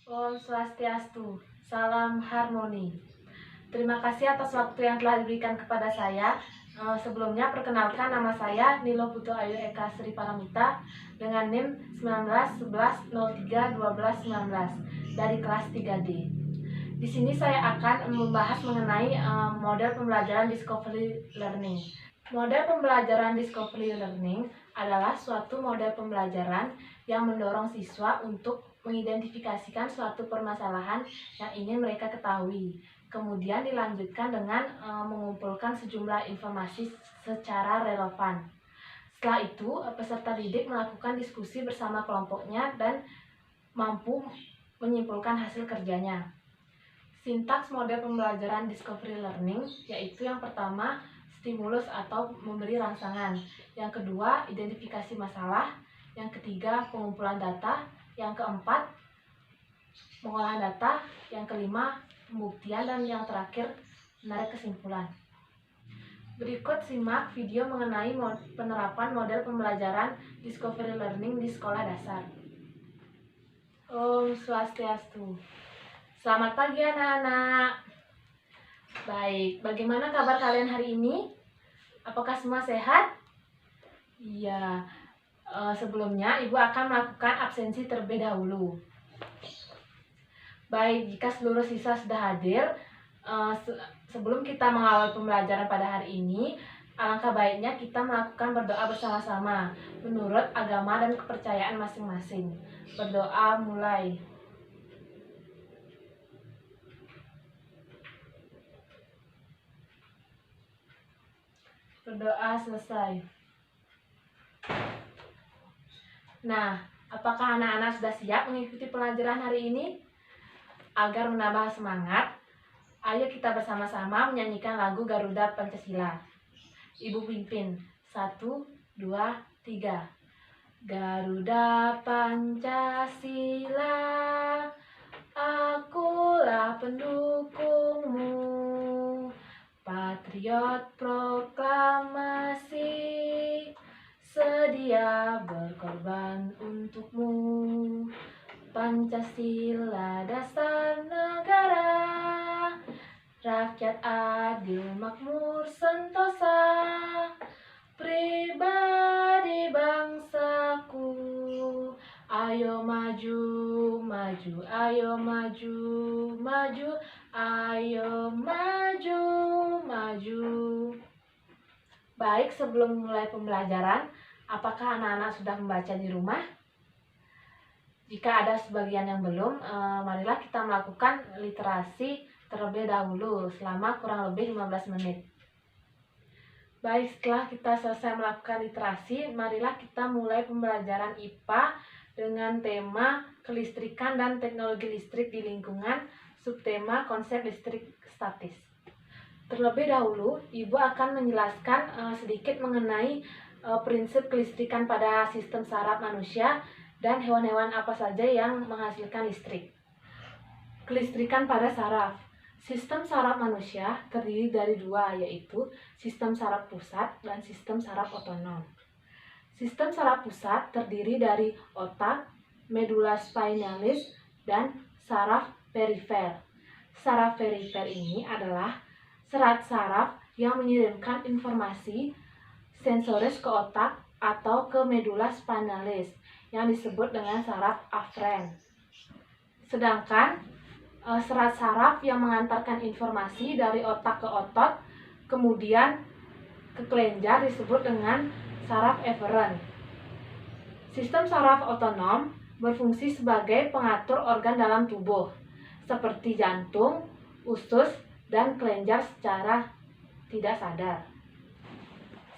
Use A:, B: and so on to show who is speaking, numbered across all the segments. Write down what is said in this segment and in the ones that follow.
A: Om Swastiastu, salam harmoni. Terima kasih atas waktu yang telah diberikan kepada saya. Sebelumnya perkenalkan, nama saya Nilo Putu Ayu Eka Sri Paramita dengan NIM 1911031219 dari kelas 3D. Di sini saya akan membahas mengenai model pembelajaran discovery learning. Model pembelajaran discovery learning adalah suatu model pembelajaran yang mendorong siswa untuk mengidentifikasikan suatu permasalahan yang ingin mereka ketahui. Kemudian dilanjutkan dengan mengumpulkan sejumlah informasi secara relevan. Setelah itu, peserta didik melakukan diskusi bersama kelompoknya dan mampu menyimpulkan hasil kerjanya. Sintaks model pembelajaran discovery learning yaitu yang pertama, stimulus atau memberi rangsangan. Yang kedua, identifikasi masalah. Yang ketiga, pengumpulan data. Yang keempat, pengolahan data. Yang kelima, pembuktian. Dan yang terakhir, menarik kesimpulan. Berikut simak video mengenai penerapan model pembelajaran discovery learning di sekolah dasar. Om Swastiastu. Selamat pagi anak-anak. Baik, bagaimana kabar kalian hari ini? Apakah semua sehat? Iya, sebelumnya Ibu akan melakukan absensi terlebih dahulu. Baik, jika seluruh siswa sudah hadir, sebelum kita mengawal pembelajaran pada hari ini, alangkah baiknya kita melakukan berdoa bersama-sama menurut agama dan kepercayaan masing-masing. Berdoa mulai. Berdoa selesai. Nah, apakah anak-anak sudah siap mengikuti pelajaran hari ini? Agar menambah semangat, ayo kita bersama-sama menyanyikan lagu Garuda Pancasila. Ibu pimpin. 1, 2, 3. Garuda Pancasila, akulah pendukungmu. Patriot proklamasi, sedia berkorban untukmu. Pancasila dasar negara, rakyat adil makmur sentosa, pribadi bangsaku. Ayo maju, maju, ayo maju, maju, ayo maju, maju. Baik, sebelum mulai pembelajaran, apakah anak-anak sudah membaca di rumah? Jika ada sebagian yang belum, marilah kita melakukan literasi terlebih dahulu selama kurang lebih 15 menit. Baik, setelah kita selesai melakukan literasi, marilah kita mulai pembelajaran IPA dengan tema kelistrikan dan teknologi listrik di lingkungan, subtema konsep listrik statis. Terlebih dahulu, Ibu akan menjelaskan sedikit mengenai prinsip kelistrikan pada sistem saraf manusia dan hewan-hewan apa saja yang menghasilkan listrik. Kelistrikan pada saraf. Sistem saraf manusia terdiri dari dua, yaitu sistem saraf pusat dan sistem saraf otonom. Sistem saraf pusat terdiri dari otak, medula spinalis, dan saraf perifer. Saraf perifer ini adalah serat saraf yang mengirimkan informasi sensoris ke otak atau ke medula spinalis yang disebut dengan saraf aferen. Sedangkan serat saraf yang mengantarkan informasi dari otak ke otot kemudian ke kelenjar disebut dengan saraf eferen. Sistem saraf otonom berfungsi sebagai pengatur organ dalam tubuh seperti jantung, usus, dan kelenjar secara tidak sadar.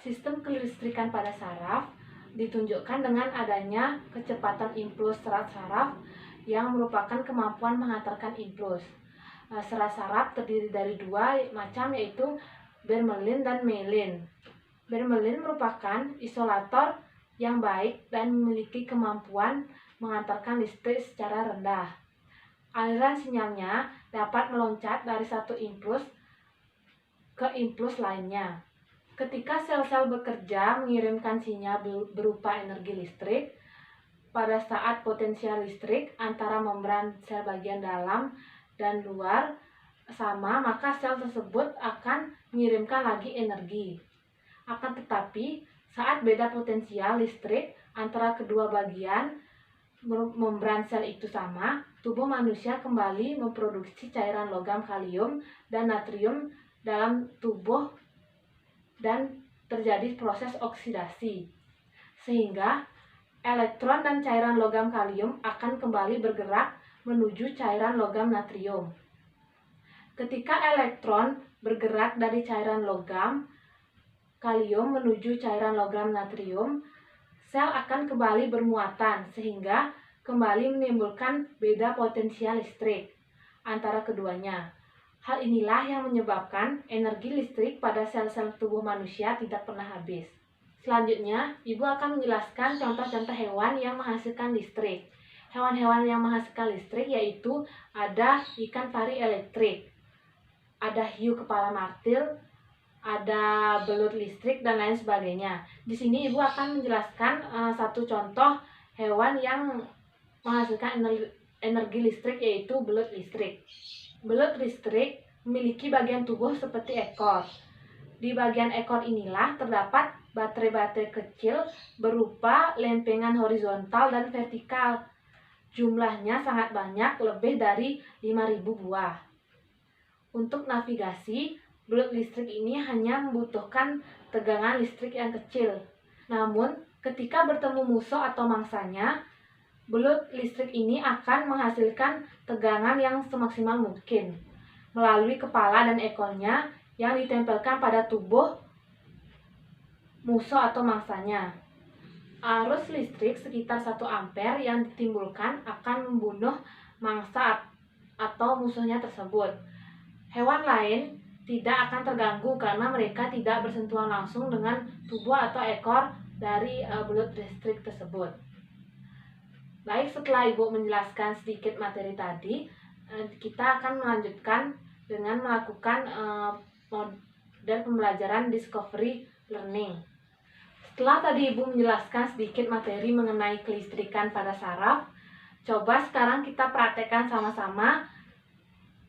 A: Sistem kelistrikan pada saraf ditunjukkan dengan adanya kecepatan impuls serat saraf yang merupakan kemampuan mengantarkan impuls. Serat saraf terdiri dari dua macam, yaitu bermelin dan myelin. Bermelin merupakan isolator yang baik dan memiliki kemampuan mengantarkan listrik secara rendah. Aliran sinyalnya dapat meloncat dari satu impuls ke impuls lainnya. Ketika sel-sel bekerja mengirimkan sinyal berupa energi listrik, pada saat potensial listrik antara membran sel bagian dalam dan luar sama, maka sel tersebut akan mengirimkan lagi energi. Akan tetapi, saat beda potensial listrik antara kedua bagian membran sel itu sama, tubuh manusia kembali memproduksi cairan logam kalium dan natrium dalam tubuh dan terjadi proses oksidasi. Sehingga elektron dan cairan logam kalium akan kembali bergerak menuju cairan logam natrium. Ketika elektron bergerak dari cairan logam kalium menuju cairan logam natrium, sel akan kembali bermuatan sehingga kembali menimbulkan beda potensial listrik antara keduanya. Hal inilah yang menyebabkan energi listrik pada sel-sel tubuh manusia tidak pernah habis. Selanjutnya, Ibu akan menjelaskan contoh-contoh hewan yang menghasilkan listrik. Hewan-hewan yang menghasilkan listrik yaitu ada ikan pari elektrik, ada hiu kepala martil, ada belut listrik, dan lain sebagainya. Di sini Ibu akan menjelaskan satu contoh hewan yang menghasilkan energi listrik yaitu belut listrik. Belut listrik memiliki bagian tubuh seperti ekor. Di bagian ekor inilah terdapat baterai-baterai kecil berupa lempengan horizontal dan vertikal. Jumlahnya sangat banyak, lebih dari 5.000 buah. Untuk navigasi, belut listrik ini hanya membutuhkan tegangan listrik yang kecil. Namun, ketika bertemu musuh atau mangsanya, belut listrik ini akan menghasilkan tegangan yang semaksimal mungkin melalui kepala dan ekornya yang ditempelkan pada tubuh musuh atau mangsanya. Arus listrik sekitar 1 ampere yang ditimbulkan akan membunuh mangsa atau musuhnya tersebut. Hewan lain tidak akan terganggu karena mereka tidak bersentuhan langsung dengan tubuh atau ekor dari belut listrik tersebut. Baik, setelah Ibu menjelaskan sedikit materi tadi, kita akan melanjutkan dengan melakukan model pembelajaran discovery learning. Setelah tadi Ibu menjelaskan sedikit materi mengenai kelistrikan pada saraf, coba sekarang kita praktekkan sama-sama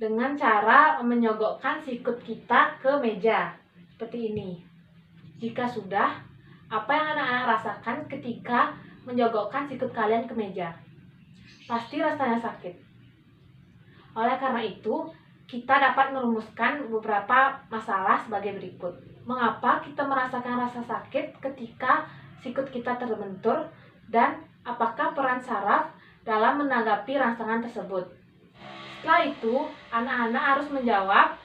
A: dengan cara menyogokkan sikut kita ke meja, seperti ini. Jika sudah, apa yang anak-anak rasakan ketika menjogokkan sikut kalian ke meja? Pasti rasanya sakit. Oleh karena itu, kita dapat merumuskan beberapa masalah sebagai berikut. Mengapa kita merasakan rasa sakit ketika sikut kita terbentur, dan apakah peran saraf dalam menanggapi rangsangan tersebut? Setelah itu, anak-anak harus menjawab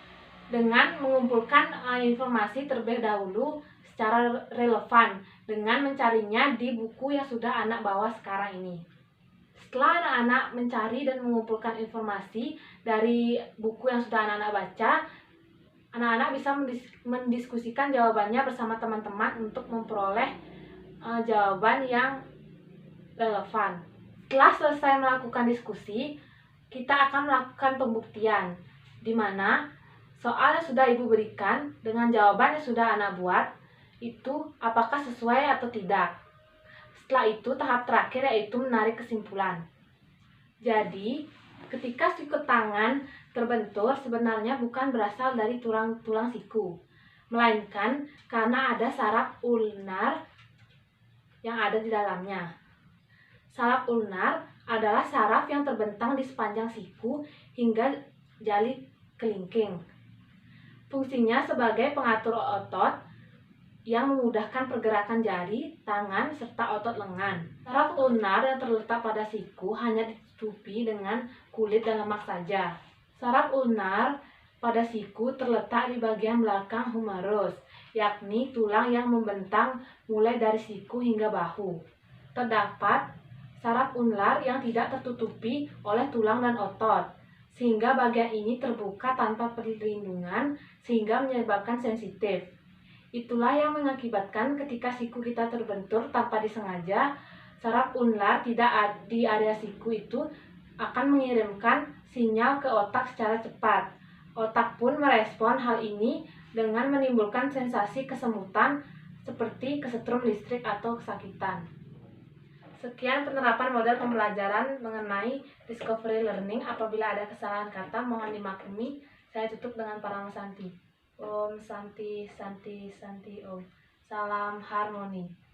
A: dengan mengumpulkan informasi terlebih dahulu secara relevan dengan mencarinya di buku yang sudah anak bawa sekarang ini. Setelah anak-anak mencari dan mengumpulkan informasi dari buku yang sudah anak-anak baca, anak-anak bisa mendiskusikan jawabannya bersama teman-teman untuk memperoleh jawaban yang relevan. Setelah selesai melakukan diskusi, kita akan melakukan pembuktian, di mana soal yang sudah Ibu berikan dengan jawaban yang sudah anak buat itu apakah sesuai atau tidak. Setelah itu tahap terakhir yaitu menarik kesimpulan. Jadi, ketika sikut tangan terbentur sebenarnya bukan berasal dari tulang siku, melainkan karena ada saraf ulnar yang ada di dalamnya. Saraf ulnar adalah saraf yang terbentang di sepanjang siku hingga jali kelingking. Fungsinya sebagai pengatur otot yang memudahkan pergerakan jari, tangan, serta otot lengan. Saraf ulnar yang terletak pada siku hanya ditutupi dengan kulit dan lemak saja. Saraf ulnar pada siku terletak di bagian belakang humerus, yakni tulang yang membentang mulai dari siku hingga bahu. Terdapat saraf ulnar yang tidak tertutupi oleh tulang dan otot, sehingga bagian ini terbuka tanpa perlindungan sehingga menyebabkan sensitif. Itulah yang mengakibatkan ketika siku kita terbentur tanpa disengaja, saraf ulnar tidak di area siku itu akan mengirimkan sinyal ke otak secara cepat. Otak pun merespon hal ini dengan menimbulkan sensasi kesemutan seperti kesetrum listrik atau kesakitan. Sekian penerapan model pembelajaran mengenai discovery learning. Apabila ada kesalahan kata mohon dimaklumi. Saya tutup dengan Parang Santi. Om Santi Santi Santi Om. Salam harmoni.